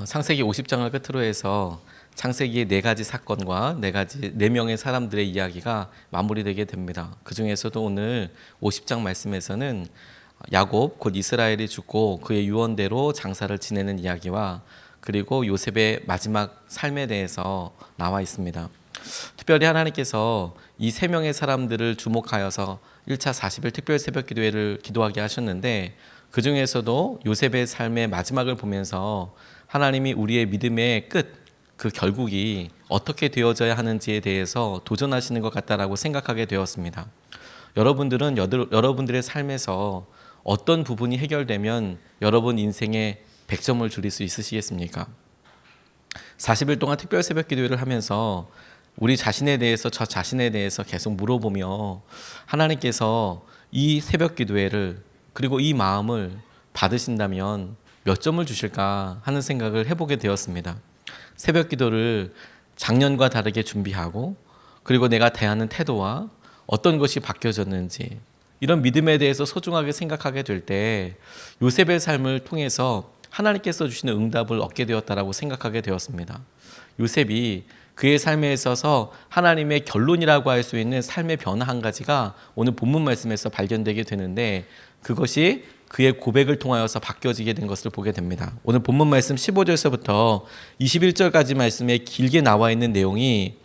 창세기 50장을 끝으로 해서 창세기의 네 가지 사건과 네 명의 사람들의 이야기가 마무리되게 됩니다. 그 중에서도 오늘 50장 말씀에서는 야곱 곧 이스라엘이 죽고 그의 유언대로 장사를 지내는 이야기와 그리고 요셉의 마지막 삶에 대해서 나와 있습니다. 특별히 하나님께서 이 세 명의 사람들을 주목하여서 1차 40일 특별 새벽 기도회를 기도하게 하셨는데, 그 중에서도 요셉의 삶의 마지막을 보면서 하나님이 우리의 믿음의 끝, 그 결국이 어떻게 되어져야 하는지에 대해서 도전하시는 것 같다라고 생각하게 되었습니다. 여러분들은 여러분들의 삶에서 어떤 부분이 해결되면 여러분 인생에 100점을 줄일 수 있으시겠습니까? 40일 동안 특별 새벽 기도회를 하면서 우리 자신에 대해서, 저 자신에 대해서 계속 물어보며 하나님께서 이 새벽 기도회를, 그리고 이 마음을 받으신다면 몇 점을 주실까 하는 생각을 해보게 되었습니다. 새벽 기도를 작년과 다르게 준비하고, 그리고 내가 대하는 태도와 어떤 것이 바뀌어졌는지, 이런 믿음에 대해서 소중하게 생각하게 될 때 요셉의 삶을 통해서 하나님께서 주시는 응답을 얻게 되었다라고 생각하게 되었습니다. 요셉이 그의 삶에 있어서 하나님의 결론이라고 할 수 있는 삶의 변화 한 가지가 오늘 본문 말씀에서 발견되게 되는데, 그것이 그의 고백을 통하여서 바뀌어지게 된 것을 보게 됩니다. 오늘 본문 말씀 15절서부터 21절까지 말씀에 길게 나와 있는 내용이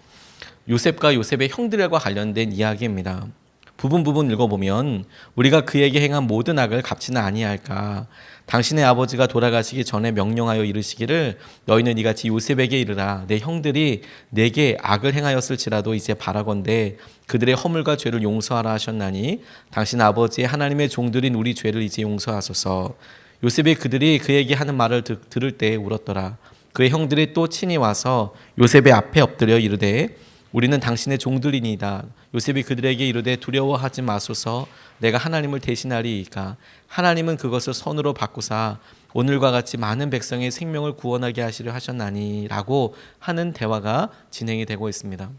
요셉과 요셉의 형들과 관련된 이야기입니다. 부분 읽어보면, 우리가 그에게 행한 모든 악을 갚지는 아니할까? 당신의 아버지가 돌아가시기 전에 명령하여 이르시기를, 너희는 이같이 요셉에게 이르라. 내 형들이 내게 악을 행하였을지라도 이제 바라건대 그들의 허물과 죄를 용서하라 하셨나니, 당신 아버지의 하나님의 종들인 우리 죄를 이제 용서하소서. 요셉이 그들이 그에게 하는 말을 들을 때 울었더라. 그의 형들이 또 친히 와서 요셉의 앞에 엎드려 이르되, 우리는 당신의 종들이니이다. 요셉이 그들에게 이르되, 두려워하지 마소서. 내가 하나님을 대신하리이까. 하나님은 그것을 선으로 바꾸사 오늘과 같이 많은 백성의 생명을 구원하게 하시려 하셨나니 라고 하는 대화가 진행이 되고 있습니다.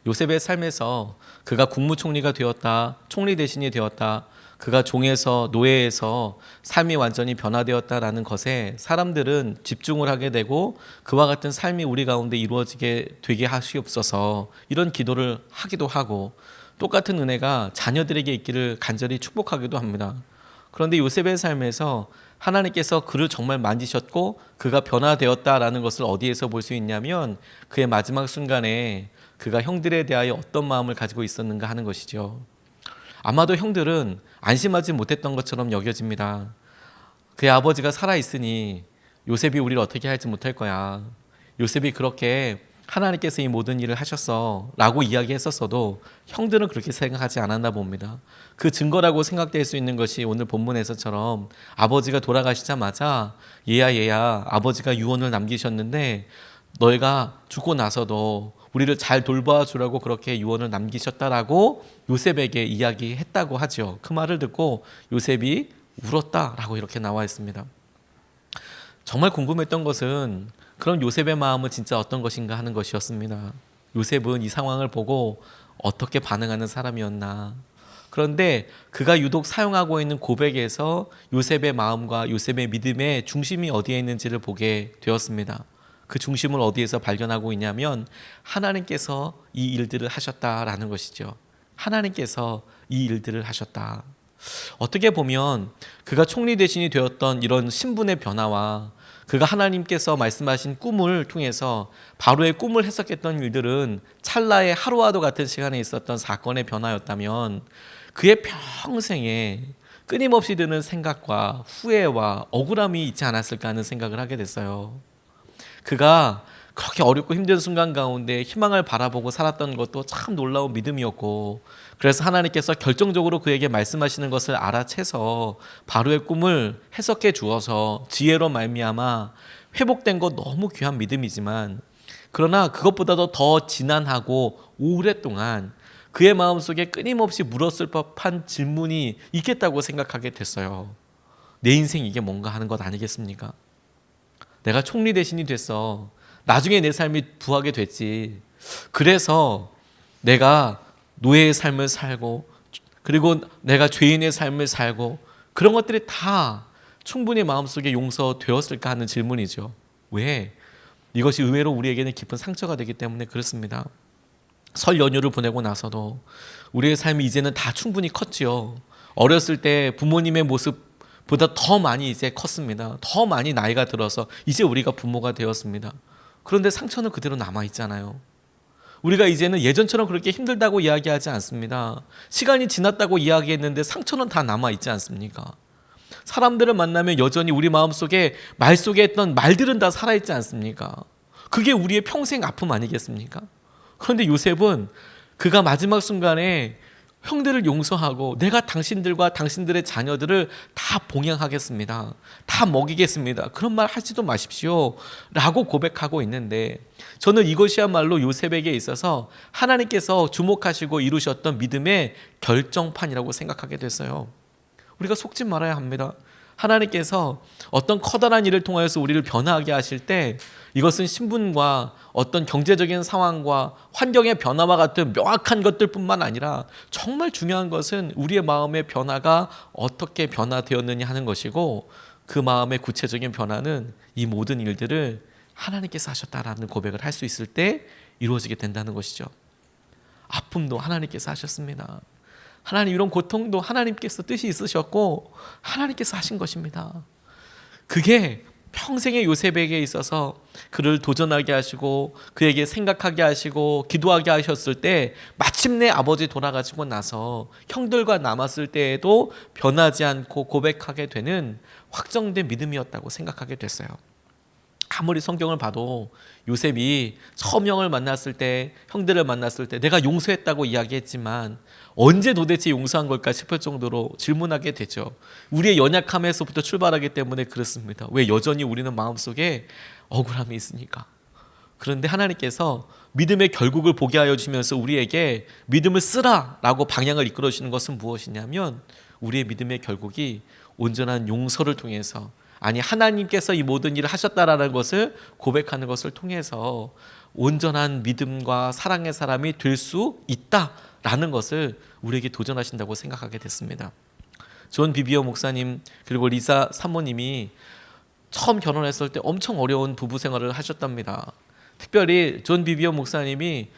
요셉의 삶에서 그가 국무총리가 되었다, 총리 대신이 되었다, 그가 종에서 노예에서 삶이 완전히 변화되었다라는 것에 사람들은 집중을 하게 되고, 그와 같은 삶이 우리 가운데 이루어지게 되게 하시옵소서, 이런 기도를 하기도 하고, 똑같은 은혜가 자녀들에게 있기를 간절히 축복하기도 합니다. 그런데 요셉의 삶에서 하나님께서 그를 정말 만지셨고 그가 변화되었다라는 것을 어디에서 볼 수 있냐면, 그의 마지막 순간에 그가 형들에 대하여 어떤 마음을 가지고 있었는가 하는 것이죠. 아마도 형들은 안심하지 못했던 것처럼 여겨집니다. 그의 아버지가 살아있으니 요셉이 우리를 어떻게 할지 못할 거야. 요셉이 그렇게 하나님께서 이 모든 일을 하셨어 라고 이야기했었어도 형들은 그렇게 생각하지 않았나 봅니다. 그 증거라고 생각될 수 있는 것이 오늘 본문에서처럼 아버지가 돌아가시자마자 얘야 아버지가 유언을 남기셨는데, 너희가 죽고 나서도 우리를 잘 돌봐주라고 그렇게 유언을 남기셨다라고 요셉에게 이야기했다고 하죠. 그 말을 듣고 요셉이 울었다라고 이렇게 나와 있습니다. 정말 궁금했던 것은, 그럼 요셉의 마음은 진짜 어떤 것인가 하는 것이었습니다. 요셉은 이 상황을 보고 어떻게 반응하는 사람이었나. 그런데 그가 유독 사용하고 있는 고백에서 요셉의 마음과 요셉의 믿음의 중심이 어디에 있는지를 보게 되었습니다. 그 중심을 어디에서 발견하고 있냐면, 하나님께서 이 일들을 하셨다라는 것이죠. 하나님께서 이 일들을 하셨다. 어떻게 보면 그가 총리 대신이 되었던 이런 신분의 변화와 그가 하나님께서 말씀하신 꿈을 통해서 바로의 꿈을 해석했던 일들은 찰나의 하루와도 같은 시간에 있었던 사건의 변화였다면, 그의 평생에 끊임없이 드는 생각과 후회와 억울함이 있지 않았을까 하는 생각을 하게 됐어요. 그가 그렇게 어렵고 힘든 순간 가운데 희망을 바라보고 살았던 것도 참 놀라운 믿음이었고, 그래서 하나님께서 결정적으로 그에게 말씀하시는 것을 알아채서 바로의 꿈을 해석해 주어서 지혜로 말미암아 회복된 것, 너무 귀한 믿음이지만, 그러나 그것보다도 더 지난하고 오랫동안 그의 마음속에 끊임없이 물었을 법한 질문이 있겠다고 생각하게 됐어요. 내 인생 이게 뭔가 하는 것 아니겠습니까? 내가 총리 대신이 됐어. 나중에 내 삶이 부하게 됐지. 그래서 내가 노예의 삶을 살고, 그리고 내가 죄인의 삶을 살고, 그런 것들이 다 충분히 마음속에 용서되었을까 하는 질문이죠. 왜? 이것이 의외로 우리에게는 깊은 상처가 되기 때문에 그렇습니다. 설 연휴를 보내고 나서도 우리의 삶이 이제는 다 충분히 컸지요. 어렸을 때 부모님의 모습보다 더 많이 이제 컸습니다. 더 많이 나이가 들어서 이제 우리가 부모가 되었습니다. 그런데 상처는 그대로 남아있잖아요. 우리가 이제는 예전처럼 그렇게 힘들다고 이야기하지 않습니다. 시간이 지났다고 이야기했는데 상처는 다 남아있지 않습니까? 사람들을 만나면 여전히 우리 마음속에 말 속에 했던 말들은 다 살아있지 않습니까? 그게 우리의 평생 아픔 아니겠습니까? 그런데 요셉은 그가 마지막 순간에 형들을 용서하고 내가 당신들과 당신들의 자녀들을 다 봉양하겠습니다. 다 먹이겠습니다. 그런 말 하지도 마십시오 라고 고백하고 있는데, 저는 이것이야말로 요셉에게 있어서 하나님께서 주목하시고 이루셨던 믿음의 결정판이라고 생각하게 됐어요. 우리가 속지 말아야 합니다. 하나님께서 어떤 커다란 일을 통하여서 우리를 변화하게 하실 때 이것은 신분과 어떤 경제적인 상황과 환경의 변화와 같은 명확한 것들뿐만 아니라 정말 중요한 것은 우리의 마음의 변화가 어떻게 변화되었느냐 하는 것이고, 그 마음의 구체적인 변화는 이 모든 일들을 하나님께서 하셨다라는 고백을 할 수 있을 때 이루어지게 된다는 것이죠. 아픔도 하나님께서 하셨습니다. 하나님, 이런 고통도 하나님께서 뜻이 있으셨고 하나님께서 하신 것입니다. 그게 평생의 요셉에게 있어서 그를 도전하게 하시고 그에게 생각하게 하시고 기도하게 하셨을 때 마침내 아버지 돌아가시고 나서 형들과 남았을 때에도 변하지 않고 고백하게 되는 확정된 믿음이었다고 생각하게 됐어요. 아무리 성경을 봐도 요셉이 처음 형을 만났을 때, 형들을 만났을 때 내가 용서했다고 이야기했지만 언제 도대체 용서한 걸까 싶을 정도로 질문하게 되죠. 우리의 연약함에서부터 출발하기 때문에 그렇습니다. 왜 여전히 우리는 마음속에 억울함이 있으니까. 그런데 하나님께서 믿음의 결국을 보게 하여 주면서 우리에게 믿음을 쓰라라고 방향을 이끌어 주시는 것은 무엇이냐면, 우리의 믿음의 결국이 온전한 용서를 통해서, 아니 하나님께서 이 모든 일을 하셨다라는 것을 고백하는 것을 통해서 온전한 믿음과 사랑의 사람이 될 수 있다라는 것을 우리에게 도전하신다고 생각하게 됐습니다. 존 비비어 목사님 그리고 리사 사모님이 처음 결혼했을 때 엄청 어려운 부부 생활을 하셨답니다. 특별히 존 비비어 목사님이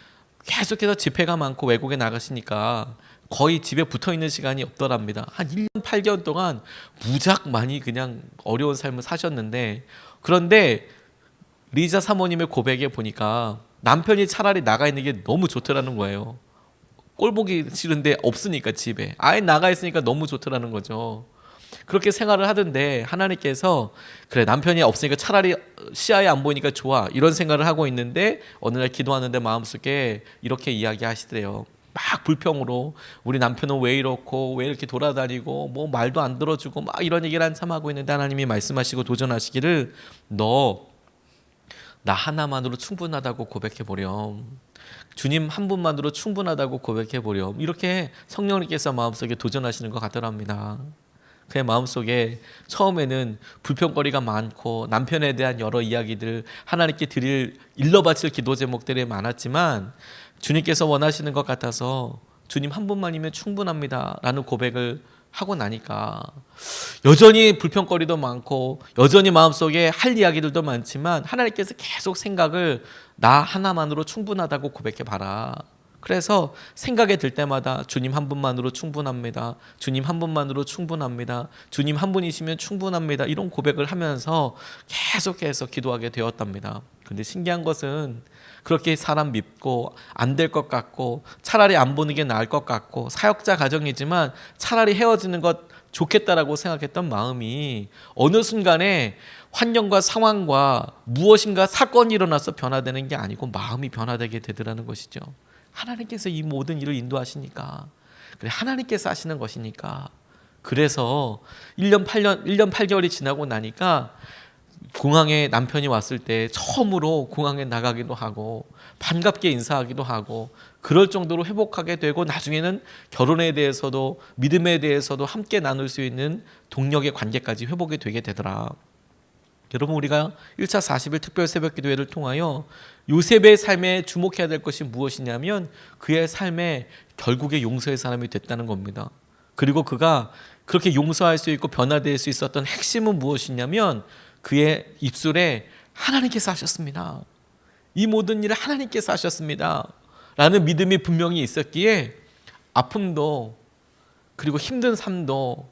계속해서 집회가 많고 외국에 나가시니까 거의 집에 붙어있는 시간이 없더랍니다. 한 1년 8개월 동안 무작 많이 그냥 어려운 삶을 사셨는데, 그런데 리자 사모님의 고백에 보니까 남편이 차라리 나가 있는 게 너무 좋더라는 거예요. 꼴 보기 싫은데 없으니까 집에 아예 나가 있으니까 너무 좋더라는 거죠. 그렇게 생활을 하던데 하나님께서 그래 남편이 없으니까 차라리 시야에 안 보이니까 좋아 이런 생각을 하고 있는데, 어느 날 기도하는데 마음속에 이렇게 이야기하시더래요. 막 불평으로 우리 남편은 왜 이렇고 왜 이렇게 돌아다니고 뭐 말도 안 들어주고 막 이런 얘기를 한참 하고 있는데, 하나님이 말씀하시고 도전하시기를 너 나 하나만으로 충분하다고 고백해보렴. 주님 한 분만으로 충분하다고 고백해보렴. 이렇게 성령님께서 마음속에 도전하시는 것 같더랍니다. 그의 마음속에 처음에는 불평거리가 많고 남편에 대한 여러 이야기들, 하나님께 드릴 일러 바칠 기도 제목들이 많았지만 주님께서 원하시는 것 같아서 주님 한 분만이면 충분합니다 라는 고백을 하고 나니까 여전히 불평거리도 많고 여전히 마음속에 할 이야기들도 많지만 하나님께서 계속 생각을 나 하나만으로 충분하다고 고백해봐라. 그래서 생각이 들 때마다 주님 한 분만으로 충분합니다. 주님 한 분만으로 충분합니다. 주님 한 분이시면 충분합니다. 이런 고백을 하면서 계속해서 기도하게 되었답니다. 그런데 신기한 것은 그렇게 사람 믿고 안 될 것 같고 차라리 안 보는 게 나을 것 같고 사역자 가정이지만 차라리 헤어지는 것 좋겠다라고 생각했던 마음이 어느 순간에 환경과 상황과 무엇인가 사건이 일어나서 변화되는 게 아니고 마음이 변화되게 되더라는 것이죠. 하나님께서 이 모든 일을 인도하시니까, 그래 하나님께서 하시는 것이니까. 그래서 1년 8개월이 지나고 나니까 공항에 남편이 왔을 때 처음으로 공항에 나가기도 하고 반갑게 인사하기도 하고 그럴 정도로 회복하게 되고, 나중에는 결혼에 대해서도 믿음에 대해서도 함께 나눌 수 있는 동력의 관계까지 회복이 되게 되더라. 여러분, 우리가 1차 40일 특별 새벽 기도회를 통하여 요셉의 삶에 주목해야 될 것이 무엇이냐면 그의 삶에 결국에 용서의 사람이 됐다는 겁니다. 그리고 그가 그렇게 용서할 수 있고 변화될 수 있었던 핵심은 무엇이냐면 그의 입술에 하나님께서 하셨습니다. 이 모든 일을 하나님께서 하셨습니다 라는 믿음이 분명히 있었기에 아픔도 그리고 힘든 삶도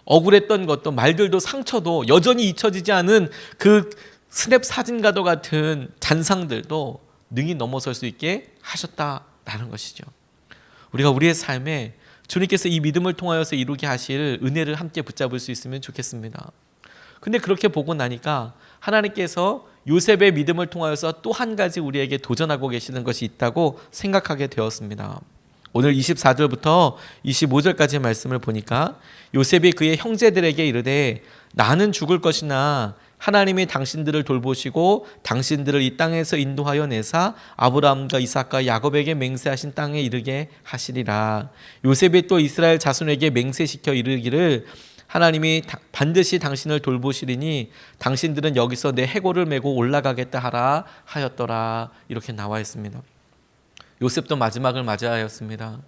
억울했던 것도 말들도 상처도 여전히 잊혀지지 않은 그 스냅 사진과도 같은 잔상들도 능히 넘어설 수 있게 하셨다라는 것이죠. 우리가 우리의 삶에 주님께서 이 믿음을 통하여서 이루게 하실 은혜를 함께 붙잡을 수 있으면 좋겠습니다. 근데 그렇게 보고 나니까 하나님께서 요셉의 믿음을 통하여서 또 한 가지 우리에게 도전하고 계시는 것이 있다고 생각하게 되었습니다. 오늘 24절부터 25절까지의 말씀을 보니까 요셉이 그의 형제들에게 이르되 나는 죽을 것이나 하나님이 당신들을 돌보시고 당신들을 이 땅에서 인도하여 내사 아브라함과 이삭과 야곱에게 맹세하신 땅에 이르게 하시리라. 요셉이 또 이스라엘 자손에게 맹세시켜 이르기를 하나님이 반드시 당신을 돌보시리니 당신들은 여기서 내 해골을 메고 올라가겠다 하라 하였더라. 이렇게 나와 있습니다. 요셉도 마지막을 맞이하였습니다.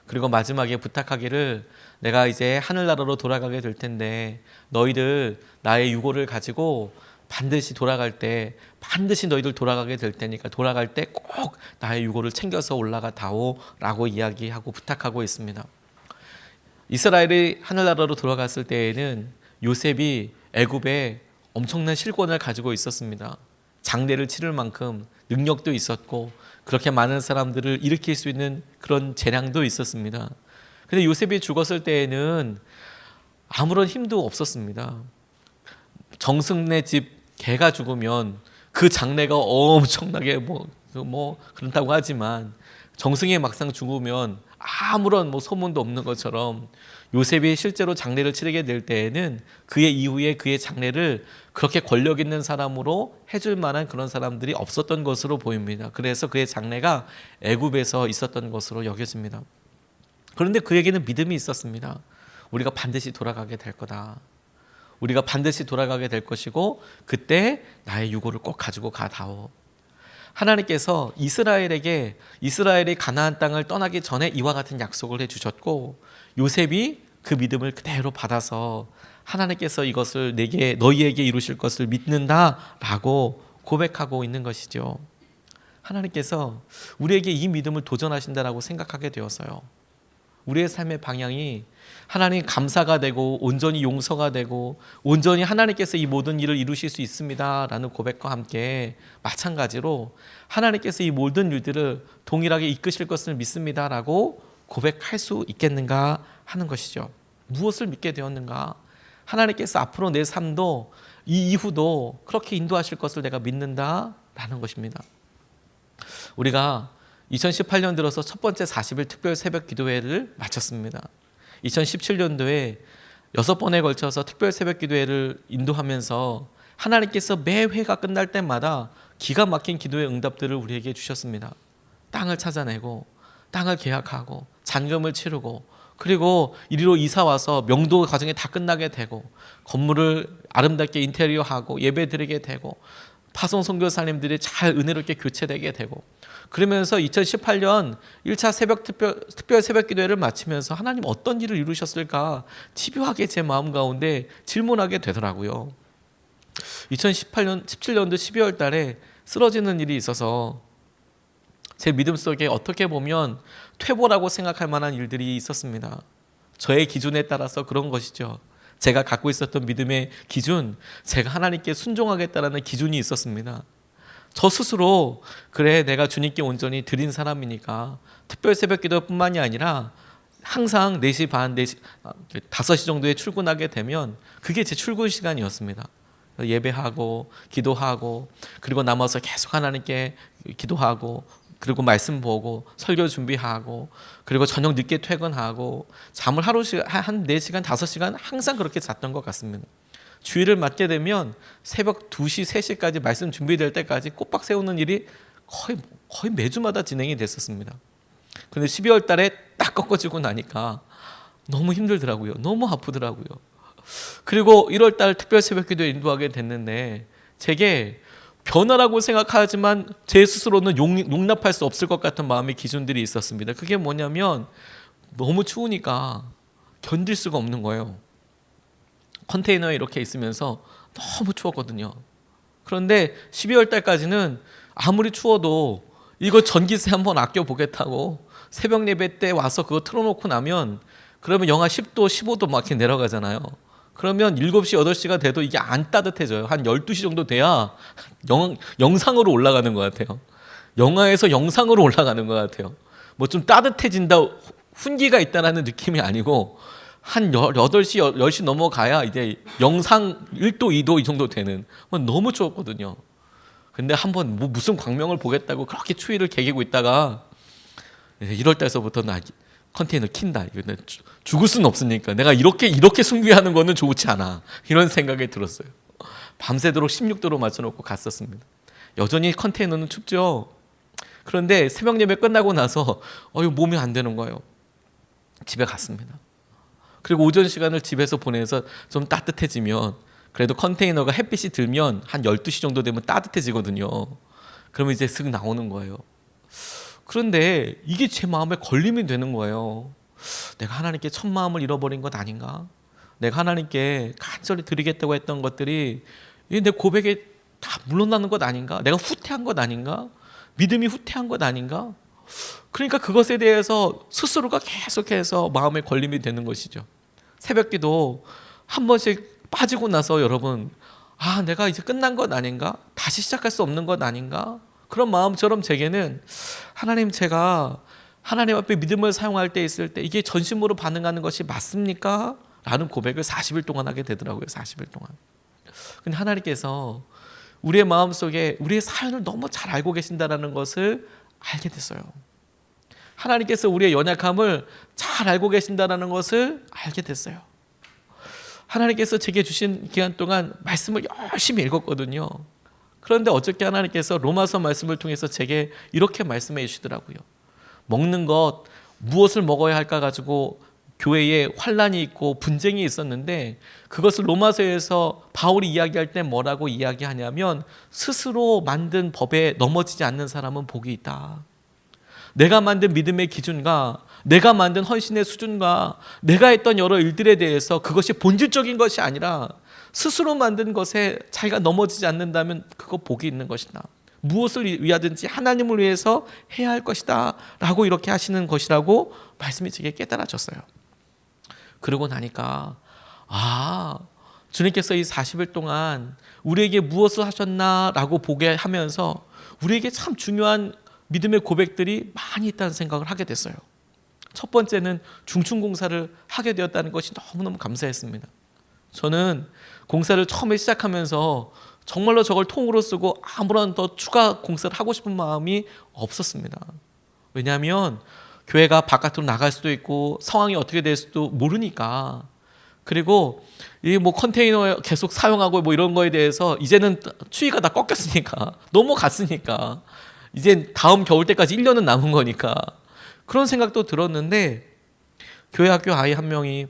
그리고 마지막에 부탁하기를 내가 이제 하늘나라로 돌아가게 될 텐데 너희들 나의 유고를 가지고 반드시 돌아갈 때 반드시 너희들 돌아가게 될 테니까 돌아갈 때 꼭 나의 유고를 챙겨서 올라가 다오 라고 이야기하고 부탁하고 있습니다. 이스라엘이 하늘나라로 돌아갔을 때에는 요셉이 애굽에 엄청난 실권을 가지고 있었습니다. 장례를 치를 만큼 능력도 있었고 그렇게 많은 사람들을 일으킬 수 있는 그런 재량도 있었습니다. 근데 요셉이 죽었을 때에는 아무런 힘도 없었습니다. 정승래 집 개가 죽으면 그 장례가 엄청나게 그렇다고 하지만 정승이 막상 죽으면 아무런 소문도 없는 것처럼 요셉이 실제로 장례를 치르게 될 때에는 그의 이후에 그의 장례를 그렇게 권력 있는 사람으로 해줄 만한 그런 사람들이 없었던 것으로 보입니다. 그래서 그의 장례가 애굽에서 있었던 것으로 여겨집니다. 그런데 그에게는 믿음이 있었습니다. 우리가 반드시 돌아가게 될 거다. 우리가 반드시 돌아가게 될 것이고 그때 나의 유고를 꼭 가지고 가다오. 하나님께서 이스라엘이 가나안 땅을 떠나기 전에 이와 같은 약속을 해주셨고 요셉이 그 믿음을 그대로 받아서 하나님께서 이것을 너희에게 이루실 것을 믿는다라고 고백하고 있는 것이죠. 하나님께서 우리에게 이 믿음을 도전하신다라고 생각하게 되었어요. 우리의 삶의 방향이 하나님 감사가 되고 온전히 용서가 되고 온전히 하나님께서 이 모든 일을 이루실 수 있습니다 라는 고백과 함께 마찬가지로 하나님께서 이 모든 일들을 동일하게 이끄실 것을 믿습니다 라고 고백할 수 있겠는가 하는 것이죠. 무엇을 믿게 되었는가? 하나님께서 앞으로 내 삶도 이 이후도 그렇게 인도하실 것을 내가 믿는다 라는 것입니다. 우리가 2018년 들어서 첫 번째 40일 특별 새벽 기도회를 마쳤습니다. 2017년도에 6번에 걸쳐서 특별 새벽 기도회를 인도하면서 하나님께서 매 회가 끝날 때마다 기가 막힌 기도의 응답들을 우리에게 주셨습니다. 땅을 찾아내고 땅을 계약하고 잔금을 치르고 그리고 이리로 이사 와서 명도 과정이 다 끝나게 되고 건물을 아름답게 인테리어하고 예배 드리게 되고 파송 선교사님들이 잘 은혜롭게 교체되게 되고 그러면서 2018년 1차 특별 새벽 기도회를 마치면서 하나님 어떤 일을 이루셨을까 집요하게 제 마음 가운데 질문하게 되더라고요. 2017년도 12월 달에 쓰러지는 일이 있어서 제 믿음 속에 어떻게 보면 퇴보라고 생각할 만한 일들이 있었습니다. 저의 기준에 따라서 그런 것이죠. 제가 갖고 있었던 믿음의 기준, 제가 하나님께 순종하겠다라는 기준이 있었습니다. 저 스스로 그래 내가 주님께 온전히 드린 사람이니까 특별 새벽 기도뿐만이 아니라 항상 4시 반, 5시 정도에 출근하게 되면 그게 제 출근 시간이었습니다. 예배하고 기도하고 그리고 남아서 계속 하나님께 기도하고 그리고 말씀 보고 설교 준비하고 그리고 저녁 늦게 퇴근하고 잠을 한 4시간, 5시간 항상 그렇게 잤던 것 같습니다. 주일을 맞게 되면 새벽 2시, 3시까지 말씀 준비될 때까지 꼬박 세우는 일이 거의 매주마다 진행이 됐었습니다. 그런데 12월 달에 딱 꺾어지고 나니까 너무 힘들더라고요. 너무 아프더라고요. 그리고 1월 달 특별 새벽 기도에 인도하게 됐는데 제게 변화라고 생각하지만 제 스스로는 용납할 수 없을 것 같은 마음의 기준들이 있었습니다. 그게 뭐냐면 너무 추우니까 견딜 수가 없는 거예요. 컨테이너에 이렇게 있으면서 너무 추웠거든요. 그런데 12월 달까지는 아무리 추워도 이거 전기세 한번 아껴보겠다고 새벽 예배 때 와서 그거 틀어놓고 나면 그러면 영하 10도, 15도 막 이렇게 내려가잖아요. 그러면 7시, 8시가 돼도 이게 안 따뜻해져요. 한 12시 정도 돼야 영상으로 올라가는 것 같아요. 영하에서 영상으로 올라가는 것 같아요. 뭐 좀 따뜻해진다, 훈기가 있다라는 느낌이 아니고 한 8시, 10시 넘어가야 이제 영상 1도, 2도 이 정도 되는 너무 추웠거든요. 근데 한번 뭐 무슨 광명을 보겠다고 그렇게 추위를 개기고 있다가 1월 달서부터는 컨테이너 킨다. 이거 죽을 수는 없으니까 내가 이렇게 숭배하는 거는 좋지 않아. 이런 생각이 들었어요. 밤새도록 16도로 맞춰놓고 갔었습니다. 여전히 컨테이너는 춥죠. 그런데 새벽 예배 끝나고 나서 몸이 안 되는 거예요. 집에 갔습니다. 그리고 오전 시간을 집에서 보내서 좀 따뜻해지면 그래도 컨테이너가 햇빛이 들면 한 12시 정도 되면 따뜻해지거든요. 그러면 이제 슥 나오는 거예요. 그런데 이게 제 마음에 걸림이 되는 거예요. 내가 하나님께 첫 마음을 잃어버린 것 아닌가? 내가 하나님께 간절히 드리겠다고 했던 것들이 내 고백에 다 물러나는 것 아닌가? 내가 후퇴한 것 아닌가? 믿음이 후퇴한 것 아닌가? 그러니까 그것에 대해서 스스로가 계속해서 마음에 걸림이 되는 것이죠. 새벽기도 한 번씩 빠지고 나서 여러분, 내가 이제 끝난 것 아닌가? 다시 시작할 수 없는 것 아닌가? 그런 마음처럼 제게는 하나님, 제가 하나님 앞에 믿음을 사용할 때 있을 때 이게 전심으로 반응하는 것이 맞습니까? 라는 고백을 40일 동안 하게 되더라고요. 40일 동안. 근데 하나님께서 우리의 마음속에 우리의 사연을 너무 잘 알고 계신다는 것을 알게 됐어요. 하나님께서 우리의 연약함을 잘 알고 계신다는 것을 알게 됐어요. 하나님께서 제게 주신 기간 동안 말씀을 열심히 읽었거든요. 그런데 어저께 하나님께서 로마서 말씀을 통해서 제게 이렇게 말씀해 주시더라고요. 먹는 것, 무엇을 먹어야 할까 가지고 교회에 환란이 있고 분쟁이 있었는데 그것을 로마서에서 바울이 이야기할 때 뭐라고 이야기하냐면 스스로 만든 법에 넘어지지 않는 사람은 복이 있다. 내가 만든 믿음의 기준과 내가 만든 헌신의 수준과 내가 했던 여러 일들에 대해서 그것이 본질적인 것이 아니라 스스로 만든 것에 자기가 넘어지지 않는다면 그거 복이 있는 것이다. 무엇을 위하든지 하나님을 위해서 해야 할 것이다 라고 이렇게 하시는 것이라고 말씀이 제게 깨달아졌어요. 그러고 나니까 주님께서 이 40일 동안 우리에게 무엇을 하셨나 라고 보게 하면서 우리에게 참 중요한 믿음의 고백들이 많이 있다는 생각을 하게 됐어요. 첫 번째는 중층공사를 하게 되었다는 것이 너무너무 감사했습니다. 저는 공사를 처음에 시작하면서 정말로 저걸 통으로 쓰고 아무런 더 추가 공사를 하고 싶은 마음이 없었습니다. 왜냐하면 교회가 바깥으로 나갈 수도 있고 상황이 어떻게 될 수도 모르니까. 그리고 이 컨테이너 계속 사용하고 이런 거에 대해서 이제는 추위가 다 꺾였으니까 넘어갔으니까 이제 다음 겨울 때까지 1년은 남은 거니까 그런 생각도 들었는데 교회 학교 아이 한 명이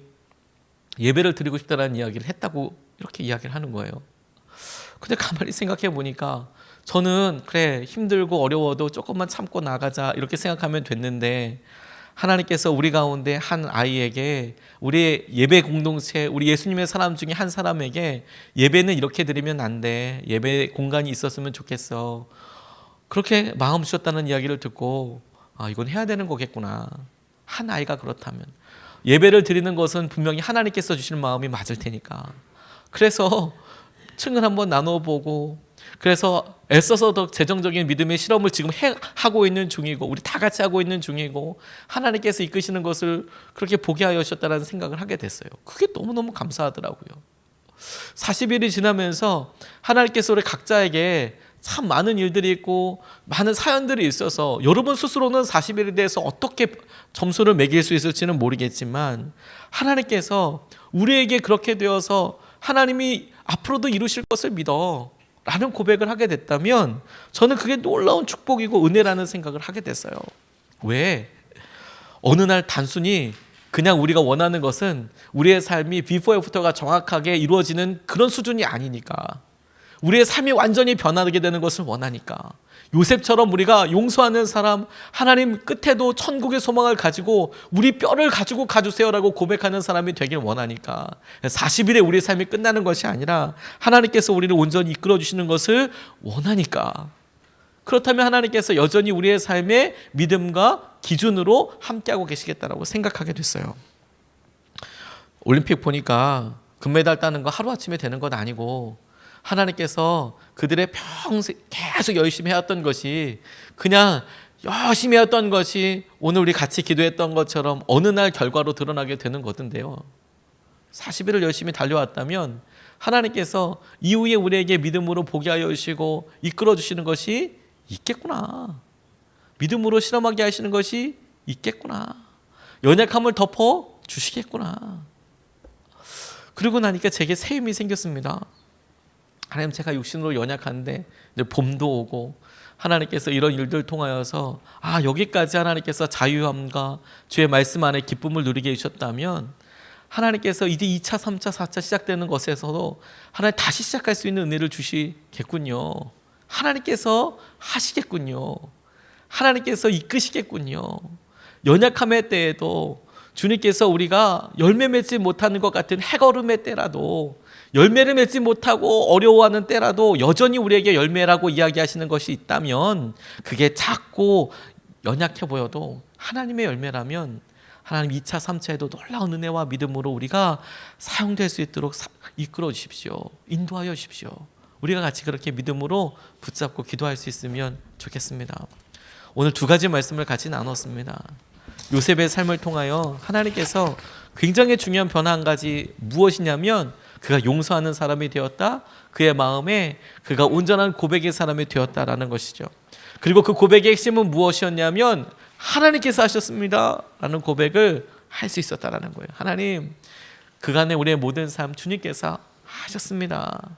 예배를 드리고 싶다는 이야기를 했다고 이렇게 이야기를 하는 거예요. 근데 가만히 생각해 보니까 저는 그래 힘들고 어려워도 조금만 참고 나가자 이렇게 생각하면 됐는데 하나님께서 우리 가운데 한 아이에게 우리의 예배 공동체 우리 예수님의 사람 중에 한 사람에게 예배는 이렇게 드리면 안 돼. 예배 공간이 있었으면 좋겠어. 그렇게 마음 주셨다는 이야기를 듣고 이건 해야 되는 거겠구나. 한 아이가 그렇다면 예배를 드리는 것은 분명히 하나님께서 주시는 마음이 맞을 테니까. 그래서 층을 한번 나눠보고 그래서 애써서 더 재정적인 믿음의 실험을 지금 하고 있는 중이고 우리 다 같이 하고 있는 중이고 하나님께서 이끄시는 것을 그렇게 보게 하여 주셨다는 생각을 하게 됐어요. 그게 너무너무 감사하더라고요. 40일이 지나면서 하나님께서 우리 각자에게 참 많은 일들이 있고 많은 사연들이 있어서 여러분 스스로는 40일에 대해서 어떻게 점수를 매길 수 있을지는 모르겠지만 하나님께서 우리에게 그렇게 되어서 하나님이 앞으로도 이루실 것을 믿어 라는 고백을 하게 됐다면 저는 그게 놀라운 축복이고 은혜라는 생각을 하게 됐어요. 왜? 어느 날 단순히 그냥 우리가 원하는 것은 우리의 삶이 before, after가 정확하게 이루어지는 그런 수준이 아니니까 우리의 삶이 완전히 변하게 되는 것을 원하니까. 요셉처럼 우리가 용서하는 사람, 하나님 끝에도 천국의 소망을 가지고 우리 뼈를 가지고 가주세요라고 고백하는 사람이 되길 원하니까. 40일에 우리의 삶이 끝나는 것이 아니라 하나님께서 우리를 온전히 이끌어 주시는 것을 원하니까. 그렇다면 하나님께서 여전히 우리의 삶의 믿음과 기준으로 함께하고 계시겠다라고 생각하게 됐어요. 올림픽 보니까 금메달 따는 거 하루아침에 되는 건 아니고 하나님께서 그들의 평생 계속 열심히 해왔던 것이 그냥 열심히 해왔던 것이 오늘 우리 같이 기도했던 것처럼 어느 날 결과로 드러나게 되는 거던데요. 40일을 열심히 달려왔다면 하나님께서 이후에 우리에게 믿음으로 보게 하여 주시고 이끌어 주시는 것이 있겠구나. 믿음으로 실험하게 하시는 것이 있겠구나. 연약함을 덮어 주시겠구나. 그러고 나니까 제게 새 힘이 생겼습니다. 하나님, 제가 육신으로 연약한데 이제 봄도 오고 하나님께서 이런 일들을 통하여서 여기까지 하나님께서 자유함과 주의 말씀 안에 기쁨을 누리게 해주셨다면 하나님께서 이제 2차, 3차, 4차 시작되는 것에서도 하나님 다시 시작할 수 있는 은혜를 주시겠군요. 하나님께서 하시겠군요. 하나님께서 이끄시겠군요. 연약함의 때에도 주님께서 우리가 열매 맺지 못하는 것 같은 해걸음의 때라도, 열매를 맺지 못하고 어려워하는 때라도 여전히 우리에게 열매라고 이야기하시는 것이 있다면, 그게 작고 연약해 보여도 하나님의 열매라면 하나님 2차, 3차에도 놀라운 은혜와 믿음으로 우리가 사용될 수 있도록 이끌어 주십시오. 인도하여 주십시오. 우리가 같이 그렇게 믿음으로 붙잡고 기도할 수 있으면 좋겠습니다. 오늘 두 가지 말씀을 같이 나눴습니다. 요셉의 삶을 통하여 하나님께서 굉장히 중요한 변화 한 가지 무엇이냐면, 그가 용서하는 사람이 되었다. 그의 마음에 그가 온전한 고백의 사람이 되었다라는 것이죠. 그리고 그 고백의 핵심은 무엇이었냐면 하나님께서 하셨습니다 라는 고백을 할 수 있었다라는 거예요. 하나님, 그간의 우리의 모든 삶 주님께서 하셨습니다.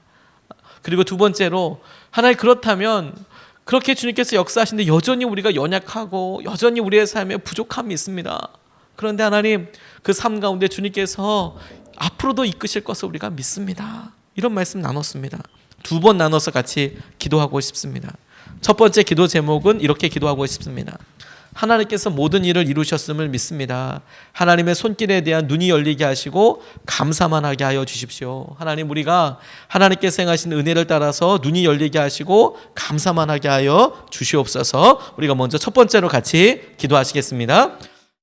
그리고 두 번째로, 하나님, 그렇다면 그렇게 주님께서 역사하시는데 여전히 우리가 연약하고 여전히 우리의 삶에 부족함이 있습니다. 그런데 하나님, 그 삶 가운데 주님께서 앞으로도 이끄실 것을 우리가 믿습니다. 이런 말씀 나눴습니다. 두 번 나눠서 같이 기도하고 싶습니다. 첫 번째 기도 제목은 이렇게 기도하고 싶습니다. 하나님께서 모든 일을 이루셨음을 믿습니다. 하나님의 손길에 대한 눈이 열리게 하시고 감사만 하게 하여 주십시오. 하나님, 우리가 하나님께서 행하신 은혜를 따라서 눈이 열리게 하시고 감사만 하게 하여 주시옵소서. 우리가 먼저 첫 번째로 같이 기도하시겠습니다.